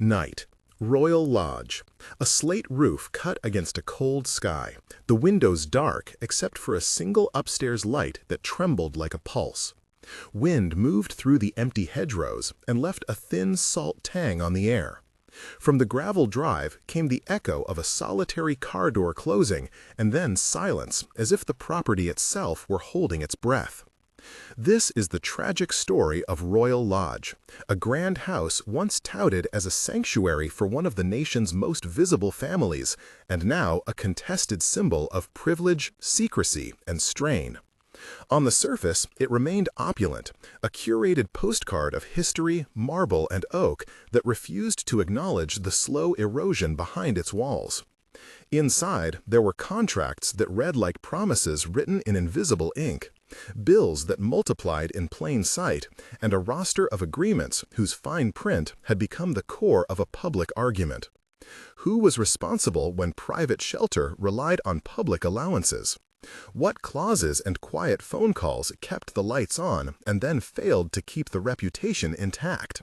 Night. Royal Lodge. A slate roof cut against a cold sky, the windows dark except for a single upstairs light that trembled like a pulse. Wind moved through the empty hedgerows and left a thin salt tang on the air. From the gravel drive came the echo of a solitary car door closing and then silence, as if the property itself were holding its breath. This is the tragic story of Royal Lodge, a grand house once touted as a sanctuary for one of the nation's most visible families, and now a contested symbol of privilege, secrecy, and strain. On the surface, it remained opulent, a curated postcard of history, marble, and oak that refused to acknowledge the slow erosion behind its walls. Inside, there were contracts that read like promises written in invisible ink, bills that multiplied in plain sight, and a roster of agreements whose fine print had become the core of a public argument. Who was responsible when private shelter relied on public allowances? What clauses and quiet phone calls kept the lights on and then failed to keep the reputation intact?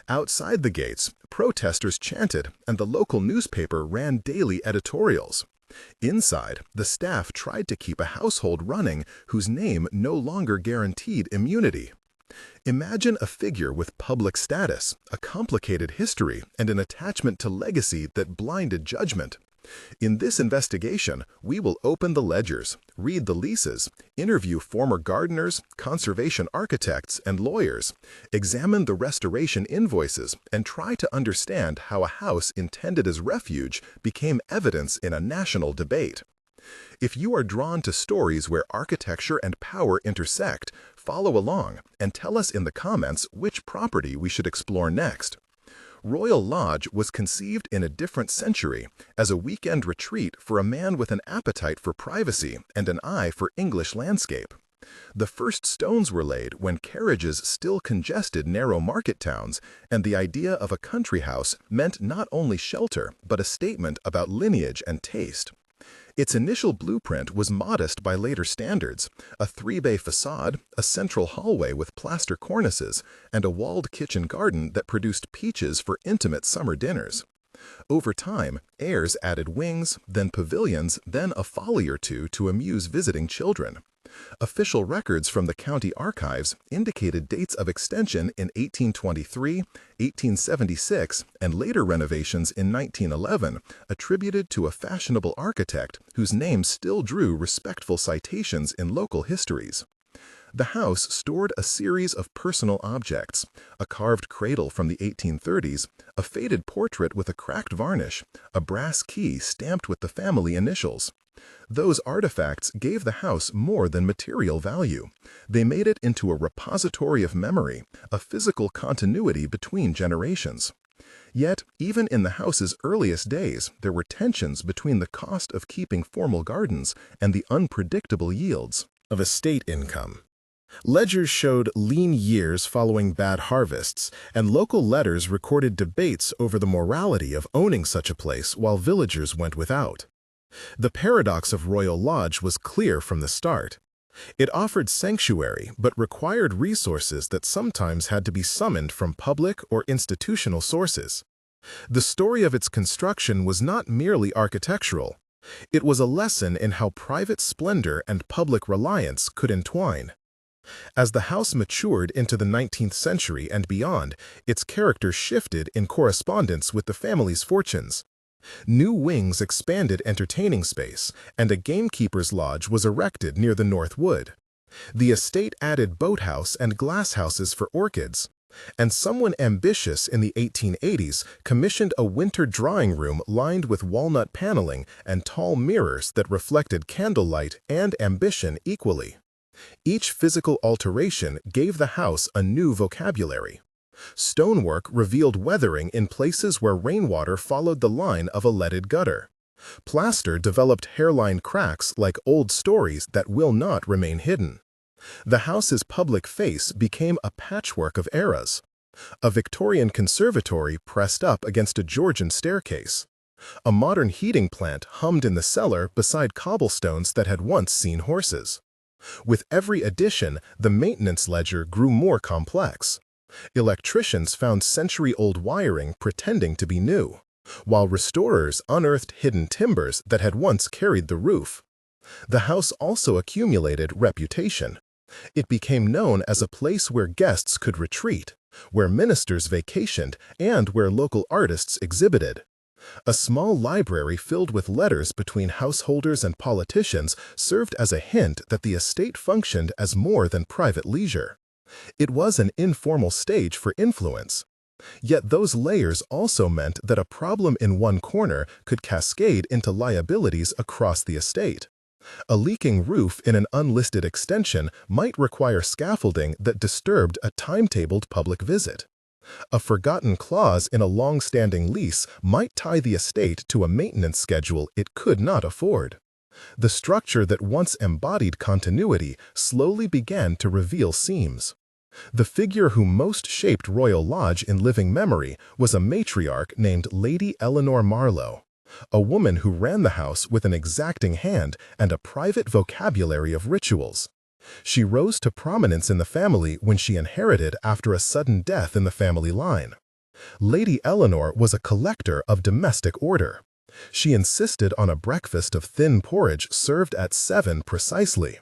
Outside the gates, protesters chanted and the local newspaper ran daily editorials. Inside, the staff tried to keep a household running whose name no longer guaranteed immunity. Imagine a figure with public status, a complicated history, and an attachment to legacy that blinded judgment. In this investigation, we will open the ledgers, read the leases, interview former gardeners, conservation architects, and lawyers, examine the restoration invoices, and try to understand how a house intended as refuge became evidence in a national debate. If you are drawn to stories where architecture and power intersect, follow along and tell us in the comments which property we should explore next. Royal Lodge was conceived in a different century as a weekend retreat for a man with an appetite for privacy and an eye for English landscape. The first stones were laid when carriages still congested narrow market towns, and the idea of a country house meant not only shelter but a statement about lineage and taste. Its initial blueprint was modest by later standards, a three-bay facade, a central hallway with plaster cornices, and a walled kitchen garden that produced peaches for intimate summer dinners. Over time, heirs added wings, then pavilions, then a folly or two to amuse visiting children. Official records from the county archives indicated dates of extension in 1823, 1876, and later renovations in 1911, attributed to a fashionable architect whose name still drew respectful citations in local histories. The house stored a series of personal objects, a carved cradle from the 1830s, a faded portrait with a cracked varnish, a brass key stamped with the family initials. Those artifacts gave the house more than material value. They made it into a repository of memory, a physical continuity between generations. Yet, even in the house's earliest days, there were tensions between the cost of keeping formal gardens and the unpredictable yields of estate income. Ledgers showed lean years following bad harvests, and local letters recorded debates over the morality of owning such a place while villagers went without. The paradox of Royal Lodge was clear from the start. It offered sanctuary but required resources that sometimes had to be summoned from public or institutional sources. The story of its construction was not merely architectural. It was a lesson in how private splendor and public reliance could entwine. As the house matured into the 19th century and beyond, its character shifted in correspondence with the family's fortunes. New wings expanded entertaining space, and a gamekeeper's lodge was erected near the north wood. The estate added boathouse and glasshouses for orchids, and someone ambitious in the 1880s commissioned a winter drawing room lined with walnut paneling and tall mirrors that reflected candlelight and ambition equally. Each physical alteration gave the house a new vocabulary. Stonework revealed weathering in places where rainwater followed the line of a leaded gutter. Plaster developed hairline cracks like old stories that will not remain hidden. The house's public face became a patchwork of eras. A Victorian conservatory pressed up against a Georgian staircase. A modern heating plant hummed in the cellar beside cobblestones that had once seen horses. With every addition, the maintenance ledger grew more complex. Electricians found century-old wiring pretending to be new, while restorers unearthed hidden timbers that had once carried the roof. The house also accumulated reputation. It became known as a place where guests could retreat, where ministers vacationed, and where local artists exhibited. A small library filled with letters between householders and politicians served as a hint that the estate functioned as more than private leisure. It was an informal stage for influence. Yet those layers also meant that a problem in one corner could cascade into liabilities across the estate. A leaking roof in an unlisted extension might require scaffolding that disturbed a timetabled public visit. A forgotten clause in a long-standing lease might tie the estate to a maintenance schedule it could not afford. The structure that once embodied continuity slowly began to reveal seams. The figure who most shaped Royal Lodge in living memory was a matriarch named Lady Eleanor Marlowe, a woman who ran the house with an exacting hand and a private vocabulary of rituals. She rose to prominence in the family when she inherited after a sudden death in the family line. Lady Eleanor was a collector of domestic order. She insisted on a breakfast of thin porridge served at 7 precisely,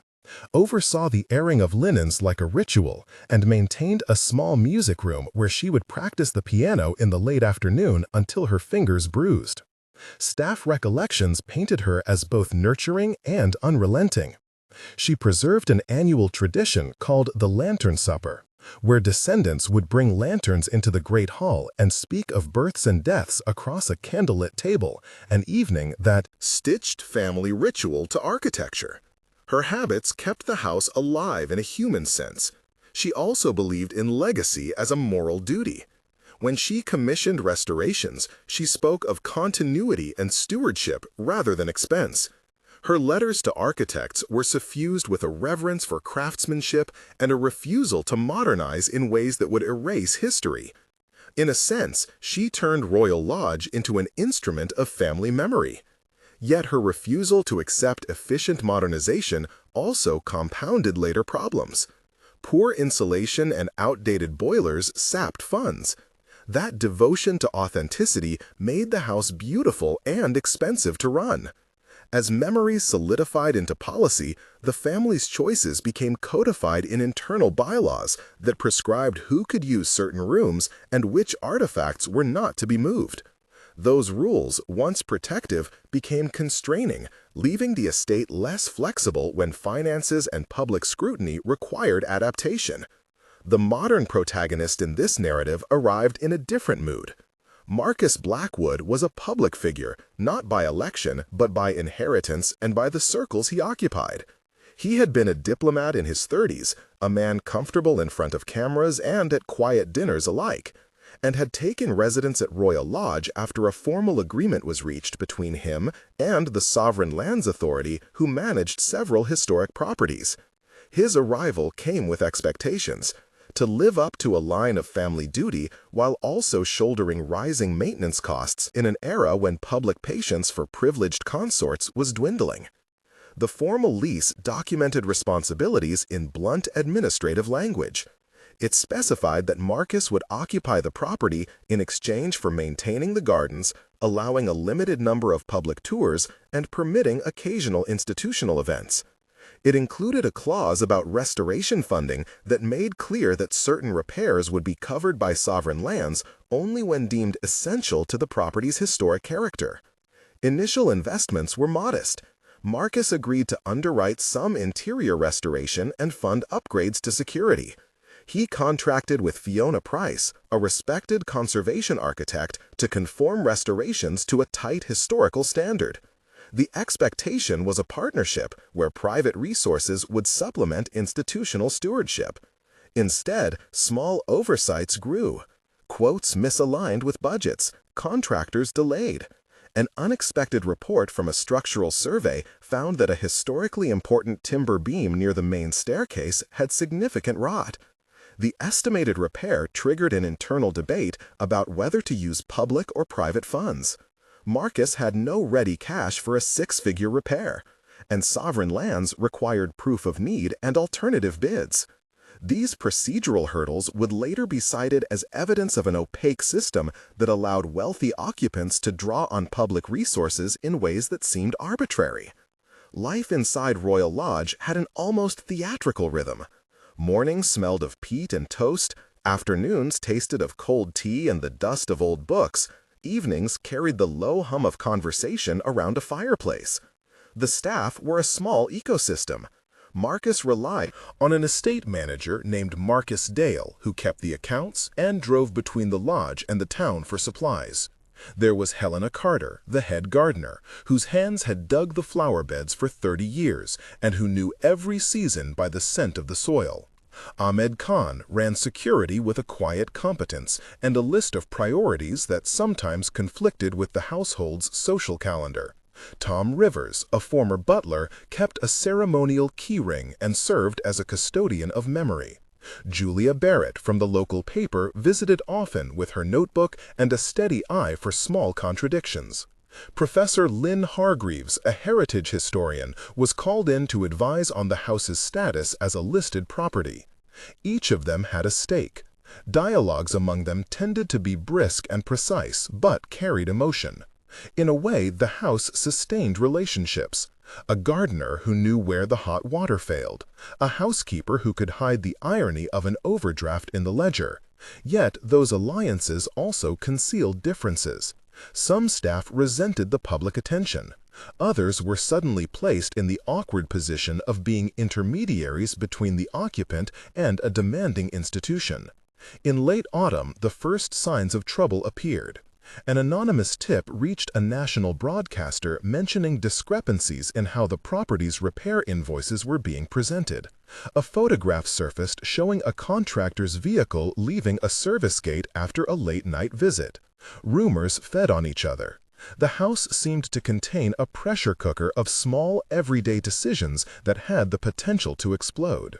oversaw the airing of linens like a ritual, and maintained a small music room where she would practice the piano in the late afternoon until her fingers bruised. Staff recollections painted her as both nurturing and unrelenting. She preserved an annual tradition called the Lantern Supper, where descendants would bring lanterns into the Great Hall and speak of births and deaths across a candlelit table, an evening that stitched family ritual to architecture. Her habits kept the house alive in a human sense. She also believed in legacy as a moral duty. When she commissioned restorations, she spoke of continuity and stewardship rather than expense. Her letters to architects were suffused with a reverence for craftsmanship and a refusal to modernize in ways that would erase history. In a sense, she turned Royal Lodge into an instrument of family memory. Yet her refusal to accept efficient modernization also compounded later problems. Poor insulation and outdated boilers sapped funds. That devotion to authenticity made the house beautiful and expensive to run. As memories solidified into policy, the family's choices became codified in internal bylaws that prescribed who could use certain rooms and which artifacts were not to be moved. Those rules, once protective, became constraining, leaving the estate less flexible when finances and public scrutiny required adaptation. The modern protagonist in this narrative arrived in a different mood. Marcus Blackwood was a public figure, not by election, but by inheritance and by the circles he occupied. He had been a diplomat in his 30s, a man comfortable in front of cameras and at quiet dinners alike, and had taken residence at Royal Lodge after a formal agreement was reached between him and the Sovereign Lands Authority, who managed several historic properties. His arrival came with expectations: to live up to a line of family duty while also shouldering rising maintenance costs in an era when public patience for privileged consorts was dwindling. The formal lease documented responsibilities in blunt administrative language. It specified that Marcus would occupy the property in exchange for maintaining the gardens, allowing a limited number of public tours, and permitting occasional institutional events. It included a clause about restoration funding that made clear that certain repairs would be covered by sovereign lands only when deemed essential to the property's historic character. Initial investments were modest. Marcus agreed to underwrite some interior restoration and fund upgrades to security. He contracted with Fiona Price, a respected conservation architect, to conform restorations to a tight historical standard. The expectation was a partnership where private resources would supplement institutional stewardship. Instead, small oversights grew. Quotes misaligned with budgets, contractors delayed. An unexpected report from a structural survey found that a historically important timber beam near the main staircase had significant rot. The estimated repair triggered an internal debate about whether to use public or private funds. Marcus had no ready cash for a 6-figure repair, and sovereign lands required proof of need and alternative bids. These procedural hurdles would later be cited as evidence of an opaque system that allowed wealthy occupants to draw on public resources in ways that seemed arbitrary. Life inside Royal Lodge had an almost theatrical rhythm. Mornings smelled of peat and toast, afternoons tasted of cold tea and the dust of old books, evenings carried the low hum of conversation around a fireplace. The staff were a small ecosystem. Marcus relied on an estate manager named Marcus Dale, who kept the accounts and drove between the lodge and the town for supplies. There was Helena Carter, the head gardener, whose hands had dug the flower beds for 30 years and who knew every season by the scent of the soil. Ahmed Khan ran security with a quiet competence and a list of priorities that sometimes conflicted with the household's social calendar. Tom Rivers, a former butler, kept a ceremonial keyring and served as a custodian of memory. Julia Barrett from the local paper visited often with her notebook and a steady eye for small contradictions. Professor Lynn Hargreaves, a heritage historian, was called in to advise on the house's status as a listed property. Each of them had a stake. Dialogues among them tended to be brisk and precise, but carried emotion. In a way, the house sustained relationships. A gardener who knew where the hot water failed. A housekeeper who could hide the irony of an overdraft in the ledger. Yet those alliances also concealed differences. Some staff resented the public attention. Others were suddenly placed in the awkward position of being intermediaries between the occupant and a demanding institution. In late autumn, the first signs of trouble appeared. An anonymous tip reached a national broadcaster mentioning discrepancies in how the property's repair invoices were being presented. A photograph surfaced showing a contractor's vehicle leaving a service gate after a late-night visit. Rumors fed on each other. The house seemed to contain a pressure cooker of small, everyday decisions that had the potential to explode.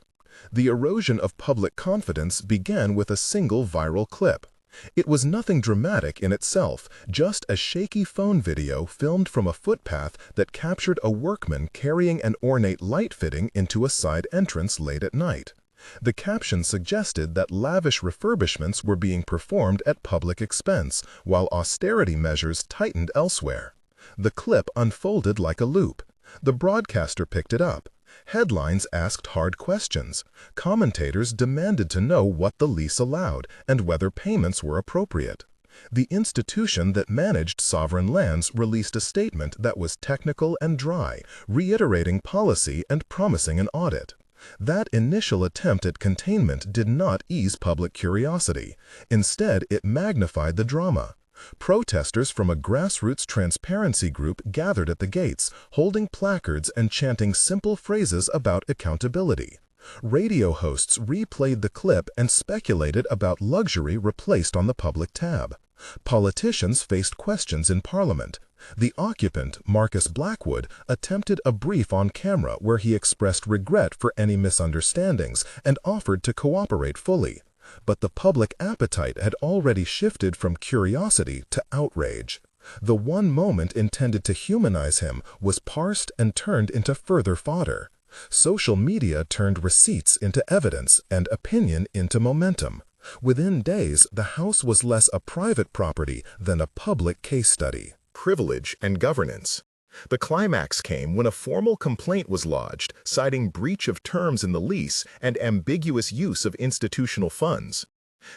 The erosion of public confidence began with a single viral clip. It was nothing dramatic in itself, just a shaky phone video filmed from a footpath that captured a workman carrying an ornate light fitting into a side entrance late at night. The caption suggested that lavish refurbishments were being performed at public expense, while austerity measures tightened elsewhere. The clip unfolded like a loop. The broadcaster picked it up. Headlines asked hard questions. Commentators demanded to know what the lease allowed and whether payments were appropriate. The institution that managed sovereign lands released a statement that was technical and dry, reiterating policy and promising an audit. That initial attempt at containment did not ease public curiosity. Instead, it magnified the drama. Protesters from a grassroots transparency group gathered at the gates, holding placards and chanting simple phrases about accountability. Radio hosts replayed the clip and speculated about luxury replaced on the public tab. Politicians faced questions in Parliament. The occupant, Marcus Blackwood, attempted a brief on camera where he expressed regret for any misunderstandings and offered to cooperate fully. But the public appetite had already shifted from curiosity to outrage. The one moment intended to humanize him was parsed and turned into further fodder. Social media turned receipts into evidence and opinion into momentum. Within days, the house was less a private property than a public case study. Privilege and governance. The climax came when a formal complaint was lodged, citing breach of terms in the lease and ambiguous use of institutional funds.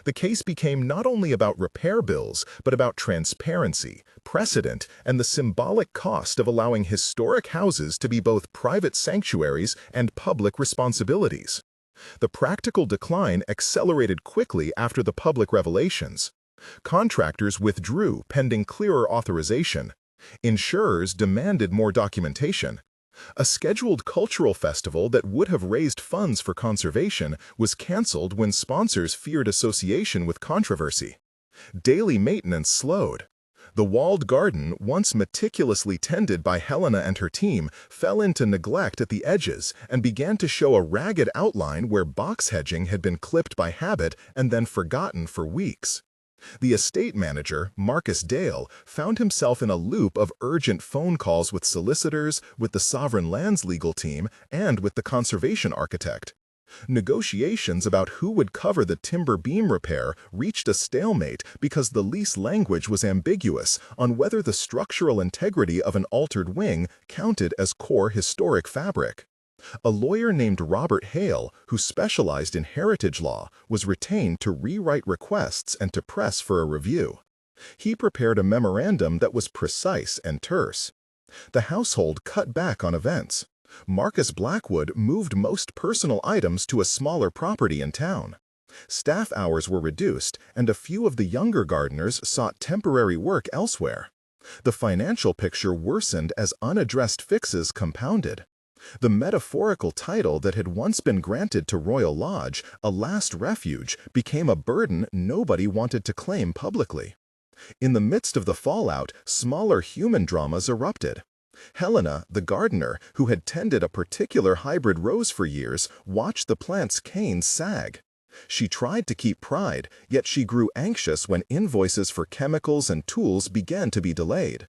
The case became not only about repair bills, but about transparency, precedent, and the symbolic cost of allowing historic houses to be both private sanctuaries and public responsibilities. The practical decline accelerated quickly after the public revelations. Contractors withdrew pending clearer authorization. Insurers demanded more documentation. A scheduled cultural festival that would have raised funds for conservation was canceled when sponsors feared association with controversy. Daily maintenance slowed. The walled garden, once meticulously tended by Helena and her team, fell into neglect at the edges and began to show a ragged outline where box hedging had been clipped by habit and then forgotten for weeks. The estate manager, Marcus Dale, found himself in a loop of urgent phone calls with solicitors, with the Sovereign Lands legal team, and with the conservation architect. Negotiations about who would cover the timber beam repair reached a stalemate because the lease language was ambiguous on whether the structural integrity of an altered wing counted as core historic fabric. A lawyer named Robert Hale, who specialized in heritage law, was retained to rewrite requests and to press for a review. He prepared a memorandum that was precise and terse. The household cut back on events. Marcus Blackwood moved most personal items to a smaller property in town. Staff hours were reduced, and a few of the younger gardeners sought temporary work elsewhere. The financial picture worsened as unaddressed fixes compounded. The metaphorical title that had once been granted to Royal Lodge, a last refuge, became a burden nobody wanted to claim publicly. In the midst of the fallout, smaller human dramas erupted. Helena, the gardener, who had tended a particular hybrid rose for years, watched the plant's canes sag. She tried to keep pride, yet she grew anxious when invoices for chemicals and tools began to be delayed.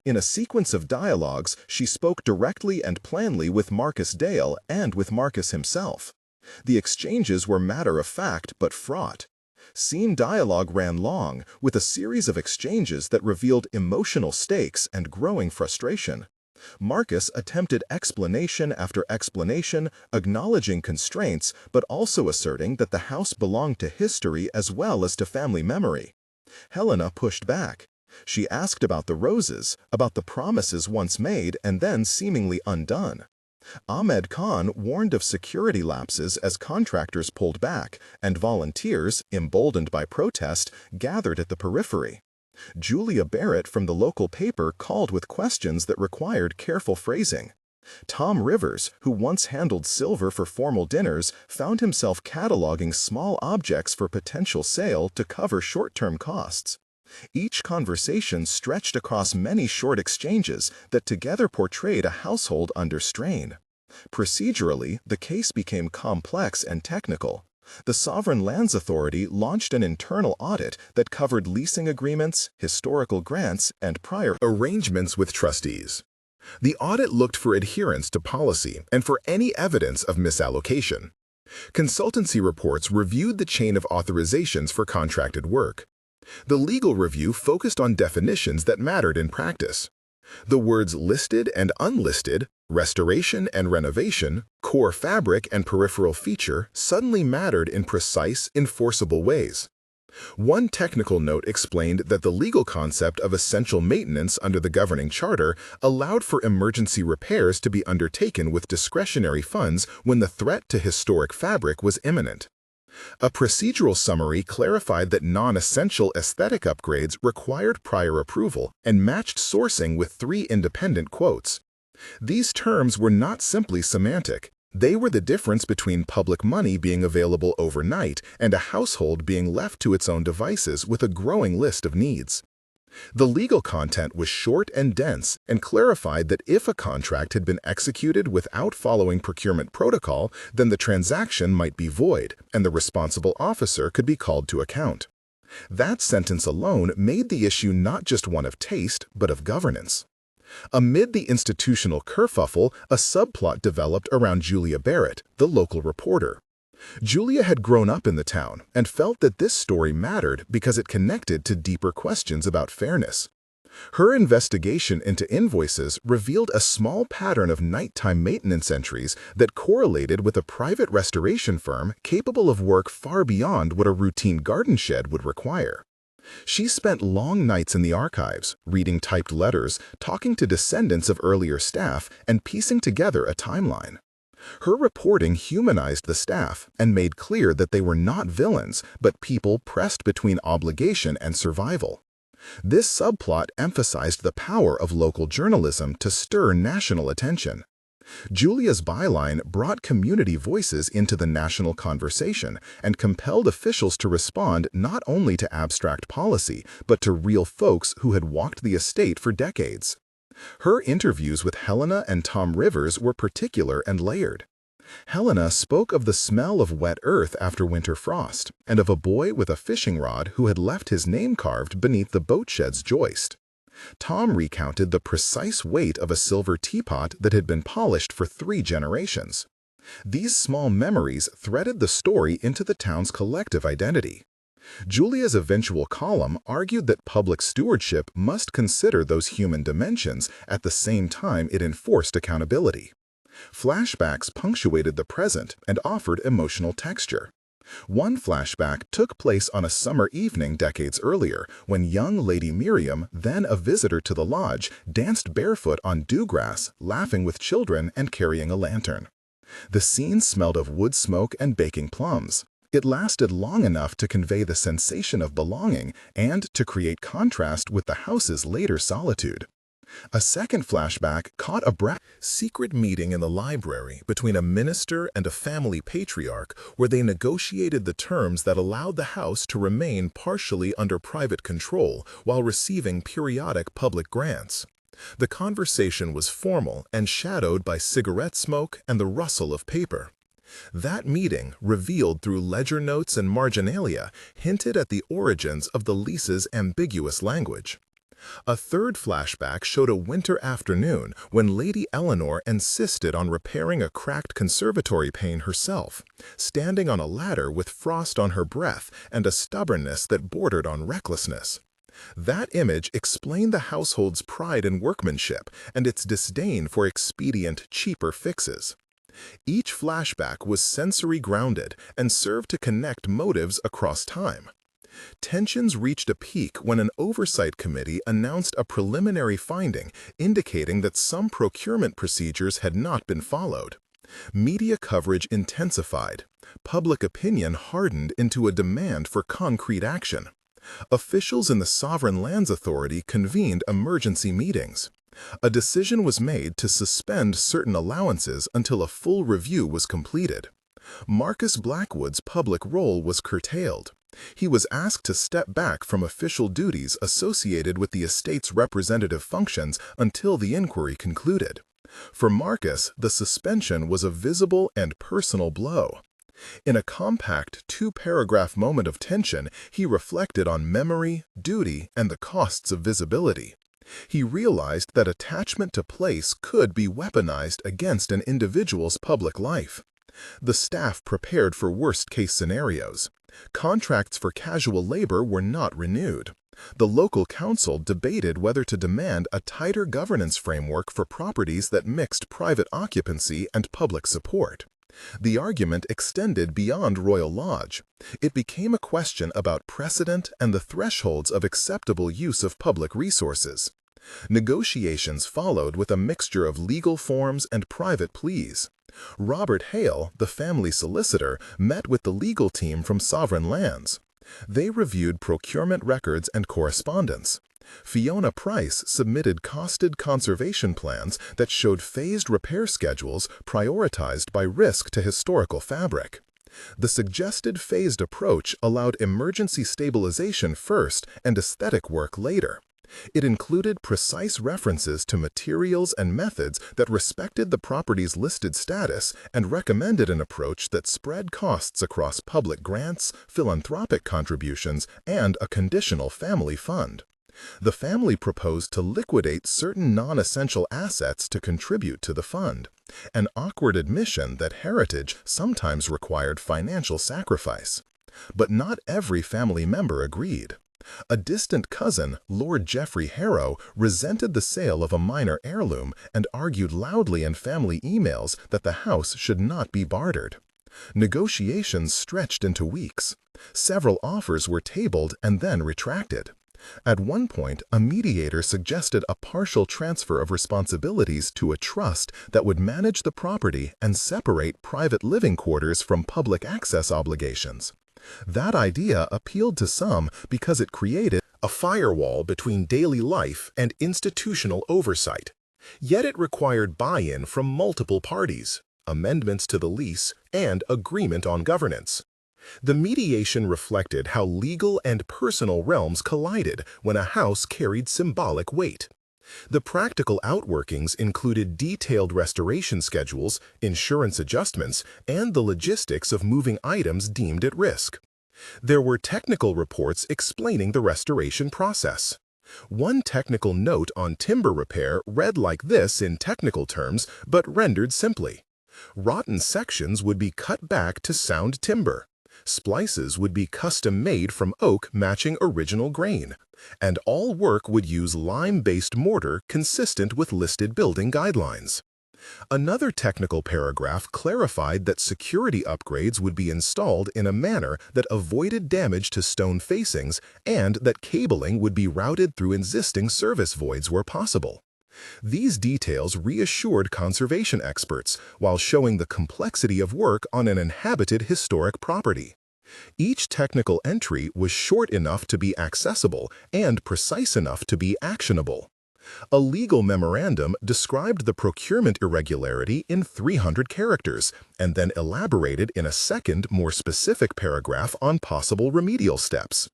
In a sequence of dialogues, she spoke directly and plainly with Marcus Dale and with Marcus himself. The exchanges were matter-of-fact but fraught. Scene dialogue ran long, with a series of exchanges that revealed emotional stakes and growing frustration. Marcus attempted explanation after explanation, acknowledging constraints, but also asserting that the house belonged to history as well as to family memory. Helena pushed back. She asked about the roses, about the promises once made and then seemingly undone. Ahmed Khan warned of security lapses as contractors pulled back, and volunteers, emboldened by protest, gathered at the periphery. Julia Barrett from the local paper called with questions that required careful phrasing. Tom Rivers, who once handled silver for formal dinners, found himself cataloging small objects for potential sale to cover short-term costs. Each conversation stretched across many short exchanges that together portrayed a household under strain. Procedurally, the case became complex and technical. The Sovereign Lands Authority launched an internal audit that covered leasing agreements, historical grants, and prior arrangements with trustees. The audit looked for adherence to policy and for any evidence of misallocation. Consultancy reports reviewed the chain of authorizations for contracted work. The legal review focused on definitions that mattered in practice. The words listed and unlisted, restoration and renovation, core fabric and peripheral feature suddenly mattered in precise, enforceable ways. One technical note explained that the legal concept of essential maintenance under the governing charter allowed for emergency repairs to be undertaken with discretionary funds when the threat to historic fabric was imminent. A procedural summary clarified that non-essential aesthetic upgrades required prior approval and matched sourcing with 3 independent quotes. These terms were not simply semantic. They were the difference between public money being available overnight and a household being left to its own devices with a growing list of needs. The legal content was short and dense and clarified that if a contract had been executed without following procurement protocol, then the transaction might be void and the responsible officer could be called to account. That sentence alone made the issue not just one of taste, but of governance. Amid the institutional kerfuffle, a subplot developed around Julia Barrett, the local reporter. Julia had grown up in the town and felt that this story mattered because it connected to deeper questions about fairness. Her investigation into invoices revealed a small pattern of nighttime maintenance entries that correlated with a private restoration firm capable of work far beyond what a routine garden shed would require. She spent long nights in the archives, reading typed letters, talking to descendants of earlier staff, and piecing together a timeline. Her reporting humanized the staff and made clear that they were not villains, but people pressed between obligation and survival. This subplot emphasized the power of local journalism to stir national attention. Julia's byline brought community voices into the national conversation and compelled officials to respond not only to abstract policy, but to real folks who had walked the estate for decades. Her interviews with Helena and Tom Rivers were particular and layered. Helena spoke of the smell of wet earth after winter frost and of a boy with a fishing rod who had left his name carved beneath the boat shed's joist. Tom recounted the precise weight of a silver teapot that had been polished for 3 generations. These small memories threaded the story into the town's collective identity. Julia's eventual column argued that public stewardship must consider those human dimensions at the same time it enforced accountability. Flashbacks punctuated the present and offered emotional texture. One flashback took place on a summer evening decades earlier when young Lady Miriam, then a visitor to the lodge, danced barefoot on dewgrass, laughing with children and carrying a lantern. The scene smelled of wood smoke and baking plums. It lasted long enough to convey the sensation of belonging and to create contrast with the house's later solitude. A second flashback caught a secret meeting in the library between a minister and a family patriarch where they negotiated the terms that allowed the house to remain partially under private control while receiving periodic public grants. The conversation was formal and shadowed by cigarette smoke and the rustle of paper. That meeting, revealed through ledger notes and marginalia, hinted at the origins of the lease's ambiguous language. A third flashback showed a winter afternoon when Lady Eleanor insisted on repairing a cracked conservatory pane herself, standing on a ladder with frost on her breath and a stubbornness that bordered on recklessness. That image explained the household's pride in workmanship and its disdain for expedient, cheaper fixes. Each flashback was sensory grounded and served to connect motives across time. Tensions reached a peak when an oversight committee announced a preliminary finding indicating that some procurement procedures had not been followed. Media coverage intensified. Public opinion hardened into a demand for concrete action. Officials in the Sovereign Lands Authority convened emergency meetings. A decision was made to suspend certain allowances until a full review was completed. Marcus Blackwood's public role was curtailed. He was asked to step back from official duties associated with the estate's representative functions until the inquiry concluded. For Marcus, the suspension was a visible and personal blow. In a compact two-paragraph moment of tension, he reflected on memory, duty, and the costs of visibility. He realized that attachment to place could be weaponized against an individual's public life. The staff prepared for worst-case scenarios. Contracts for casual labor were not renewed. The local council debated whether to demand a tighter governance framework for properties that mixed private occupancy and public support. The argument extended beyond Royal Lodge. It became a question about precedent and the thresholds of acceptable use of public resources. Negotiations followed with a mixture of legal forms and private pleas. Robert Hale, the family solicitor, met with the legal team from Sovereign Lands. They reviewed procurement records and correspondence. Fiona Price submitted costed conservation plans that showed phased repair schedules prioritized by risk to historical fabric. The suggested phased approach allowed emergency stabilization first and aesthetic work later. It included precise references to materials and methods that respected the property's listed status and recommended an approach that spread costs across public grants, philanthropic contributions, and a conditional family fund. The family proposed to liquidate certain non-essential assets to contribute to the fund, an awkward admission that heritage sometimes required financial sacrifice. But not every family member agreed. A distant cousin, Lord Geoffrey Harrow, resented the sale of a minor heirloom and argued loudly in family emails that the house should not be bartered. Negotiations stretched into weeks. Several offers were tabled and then retracted. At one point, a mediator suggested a partial transfer of responsibilities to a trust that would manage the property and separate private living quarters from public access obligations. That idea appealed to some because it created a firewall between daily life and institutional oversight. Yet it required buy-in from multiple parties, amendments to the lease, and agreement on governance. The mediation reflected how legal and personal realms collided when a house carried symbolic weight. The practical outworkings included detailed restoration schedules, insurance adjustments, and the logistics of moving items deemed at risk. There were technical reports explaining the restoration process. One technical note on timber repair read like this in technical terms, but rendered simply: Rotten sections would be cut back to sound timber. Splices would be custom-made from oak matching original grain, and all work would use lime-based mortar consistent with listed building guidelines. Another technical paragraph clarified that security upgrades would be installed in a manner that avoided damage to stone facings and that cabling would be routed through existing service voids where possible. These details reassured conservation experts while showing the complexity of work on an inhabited historic property. Each technical entry was short enough to be accessible and precise enough to be actionable. A legal memorandum described the procurement irregularity in 300 characters and then elaborated in a second, more specific paragraph on possible remedial steps.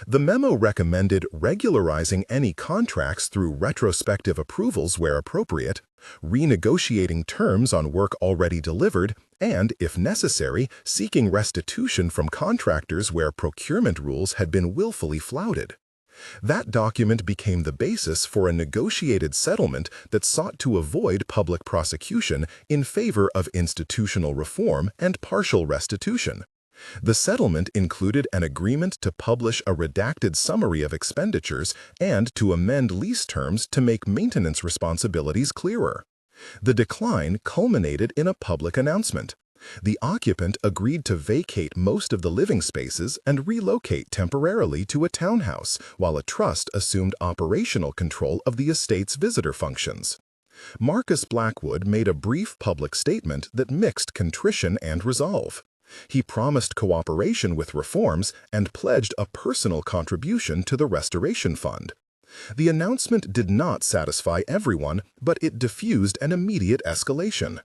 The memo recommended regularizing any contracts through retrospective approvals where appropriate, renegotiating terms on work already delivered, and, if necessary, seeking restitution from contractors where procurement rules had been willfully flouted. That document became the basis for a negotiated settlement that sought to avoid public prosecution in favor of institutional reform and partial restitution. The settlement included an agreement to publish a redacted summary of expenditures and to amend lease terms to make maintenance responsibilities clearer. The decline culminated in a public announcement. The occupant agreed to vacate most of the living spaces and relocate temporarily to a townhouse, while a trust assumed operational control of the estate's visitor functions. Marcus Blackwood made a brief public statement that mixed contrition and resolve. He promised cooperation with reforms and pledged a personal contribution to the restoration fund. The announcement did not satisfy everyone, but it diffused an immediate escalation.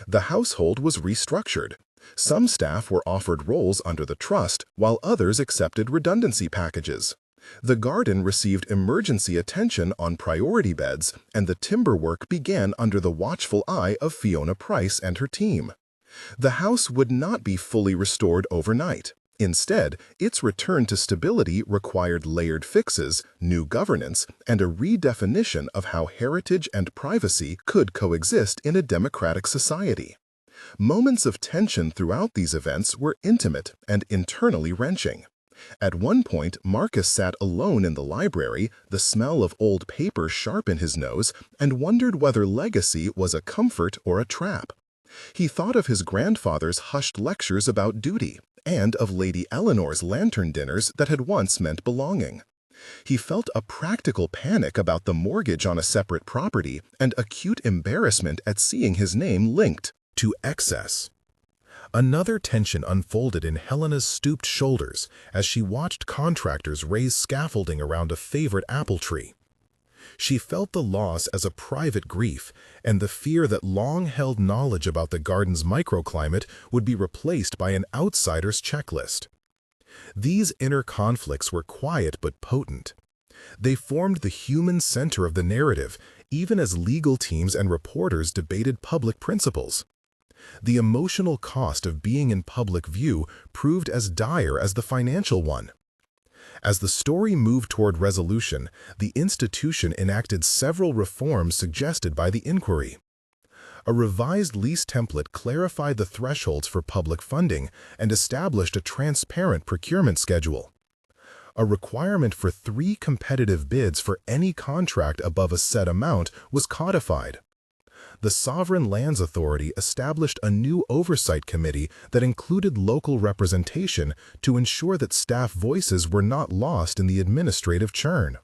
The household was restructured. Some staff were offered roles under the trust, while others accepted redundancy packages. The garden received emergency attention on priority beds, and the timber work began under the watchful eye of Fiona Price and her team. The house would not be fully restored overnight. Instead, its return to stability required layered fixes, new governance, and a redefinition of how heritage and privacy could coexist in a democratic society. Moments of tension throughout these events were intimate and internally wrenching. At one point, Marcus sat alone in the library, the smell of old paper sharp in his nose, and wondered whether legacy was a comfort or a trap. He thought of his grandfather's hushed lectures about duty, and of Lady Eleanor's lantern dinners that had once meant belonging. He felt a practical panic about the mortgage on a separate property and acute embarrassment at seeing his name linked to excess. Another tension unfolded in Helena's stooped shoulders as she watched contractors raise scaffolding around a favorite apple tree. She felt the loss as a private grief and the fear that long-held knowledge about the garden's microclimate would be replaced by an outsider's checklist. These inner conflicts were quiet but potent. They formed the human center of the narrative, even as legal teams and reporters debated public principles. The emotional cost of being in public view proved as dire as the financial one. As the story moved toward resolution, the institution enacted several reforms suggested by the inquiry. A revised lease template clarified the thresholds for public funding and established a transparent procurement schedule. A requirement for 3 competitive bids for any contract above a set amount was codified. The Sovereign Lands Authority established a new oversight committee that included local representation to ensure that staff voices were not lost in the administrative churn.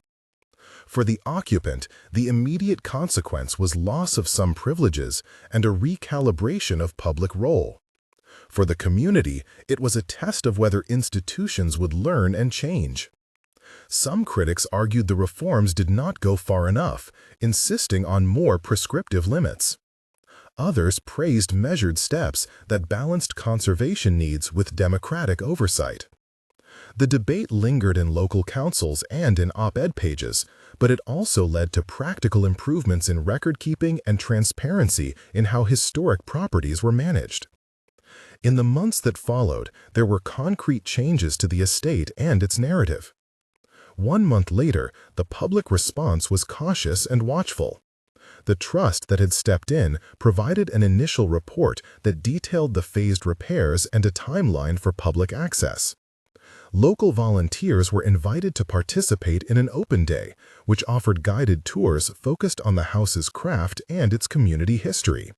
For the occupant, the immediate consequence was loss of some privileges and a recalibration of public role. For the community, it was a test of whether institutions would learn and change. Some critics argued the reforms did not go far enough, insisting on more prescriptive limits. Others praised measured steps that balanced conservation needs with democratic oversight. The debate lingered in local councils and in op-ed pages, but it also led to practical improvements in record-keeping and transparency in how historic properties were managed. In the months that followed, there were concrete changes to the estate and its narrative. 1 month later, the public response was cautious and watchful. The trust that had stepped in provided an initial report that detailed the phased repairs and a timeline for public access. Local volunteers were invited to participate in an open day, which offered guided tours focused on the house's craft and its community history.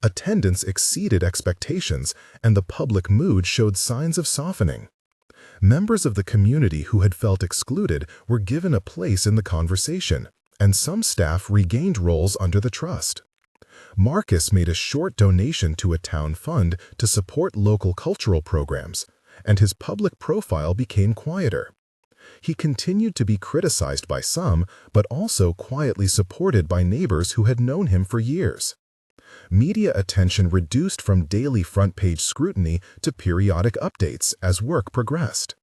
Attendance exceeded expectations, and the public mood showed signs of softening. Members of the community who had felt excluded were given a place in the conversation, and some staff regained roles under the trust. Marcus made a short donation to a town fund to support local cultural programs, and his public profile became quieter. He continued to be criticized by some, but also quietly supported by neighbors who had known him for years. Media attention reduced from daily front-page scrutiny to periodic updates as work progressed.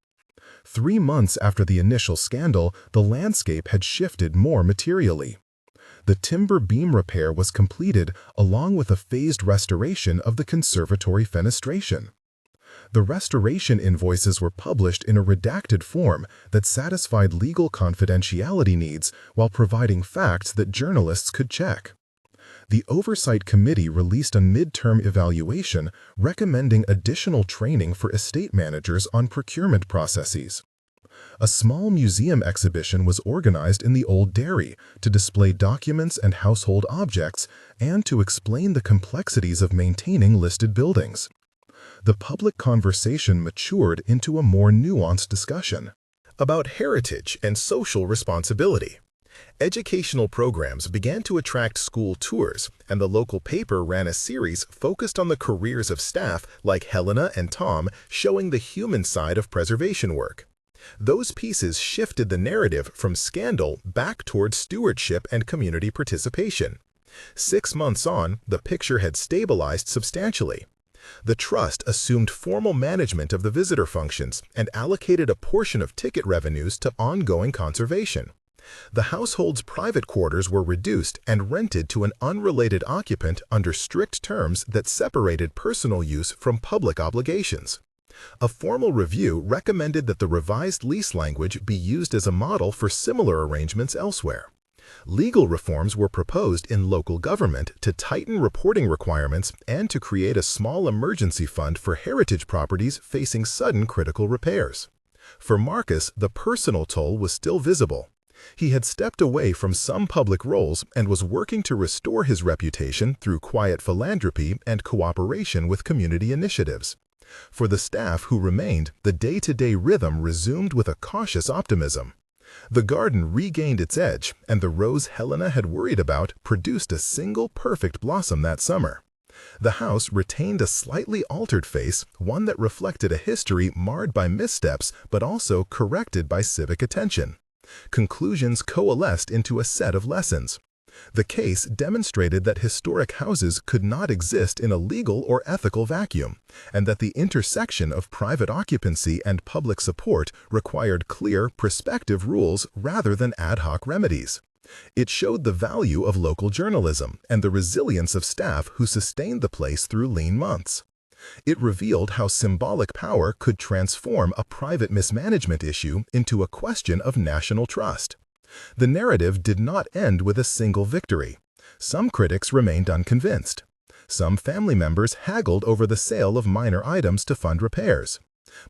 3 months after the initial scandal, the landscape had shifted more materially. The timber beam repair was completed along with a phased restoration of the conservatory fenestration. The restoration invoices were published in a redacted form that satisfied legal confidentiality needs while providing facts that journalists could check. The Oversight Committee released a midterm evaluation recommending additional training for estate managers on procurement processes. A small museum exhibition was organized in the old dairy to display documents and household objects and to explain the complexities of maintaining listed buildings. The public conversation matured into a more nuanced discussion about heritage and social responsibility. Educational programs began to attract school tours, and the local paper ran a series focused on the careers of staff like Helena and Tom, showing the human side of preservation work. Those pieces shifted the narrative from scandal back toward stewardship and community participation. 6 months on, the picture had stabilized substantially. The trust assumed formal management of the visitor functions and allocated a portion of ticket revenues to ongoing conservation. The household's private quarters were reduced and rented to an unrelated occupant under strict terms that separated personal use from public obligations. A formal review recommended that the revised lease language be used as a model for similar arrangements elsewhere. Legal reforms were proposed in local government to tighten reporting requirements and to create a small emergency fund for heritage properties facing sudden critical repairs. For Marcus, the personal toll was still visible. He had stepped away from some public roles and was working to restore his reputation through quiet philanthropy and cooperation with community initiatives. For the staff who remained, the day-to-day rhythm resumed with a cautious optimism. The garden regained its edge, and the rose Helena had worried about produced a single perfect blossom that summer. The house retained a slightly altered face, one that reflected a history marred by missteps but also corrected by civic attention. Conclusions coalesced into a set of lessons. The case demonstrated that historic houses could not exist in a legal or ethical vacuum, and that the intersection of private occupancy and public support required clear, prospective rules rather than ad hoc remedies. It showed the value of local journalism and the resilience of staff who sustained the place through lean months. It revealed how symbolic power could transform a private mismanagement issue into a question of national trust. The narrative did not end with a single victory. Some critics remained unconvinced. Some family members haggled over the sale of minor items to fund repairs.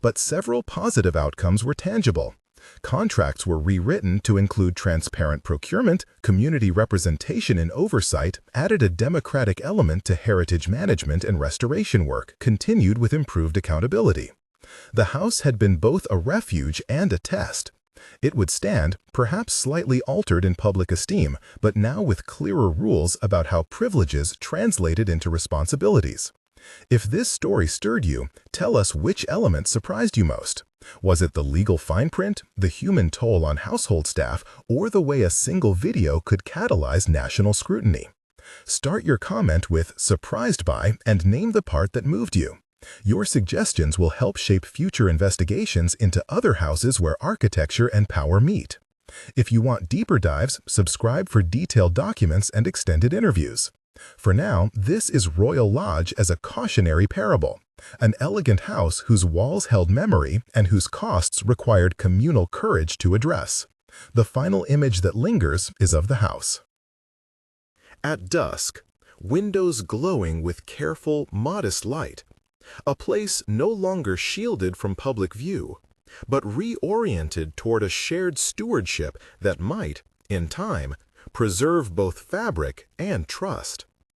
But several positive outcomes were tangible. Contracts were rewritten to include transparent procurement, community representation and oversight, added a democratic element to heritage management and restoration work, continued with improved accountability. The house had been both a refuge and a test. It would stand, perhaps slightly altered in public esteem, but now with clearer rules about how privileges translated into responsibilities. If this story stirred you, tell us which element surprised you most. Was it the legal fine print, the human toll on household staff, or the way a single video could catalyze national scrutiny? Start your comment with "surprised by" and name the part that moved you. Your suggestions will help shape future investigations into other houses where architecture and power meet. If you want deeper dives, subscribe for detailed documents and extended interviews. For now, this is Royal Lodge as a cautionary parable, an elegant house whose walls held memory and whose costs required communal courage to address. The final image that lingers is of the house. At dusk, windows glowing with careful, modest light, a place no longer shielded from public view, but reoriented toward a shared stewardship that might, in time, preserve both fabric and trust.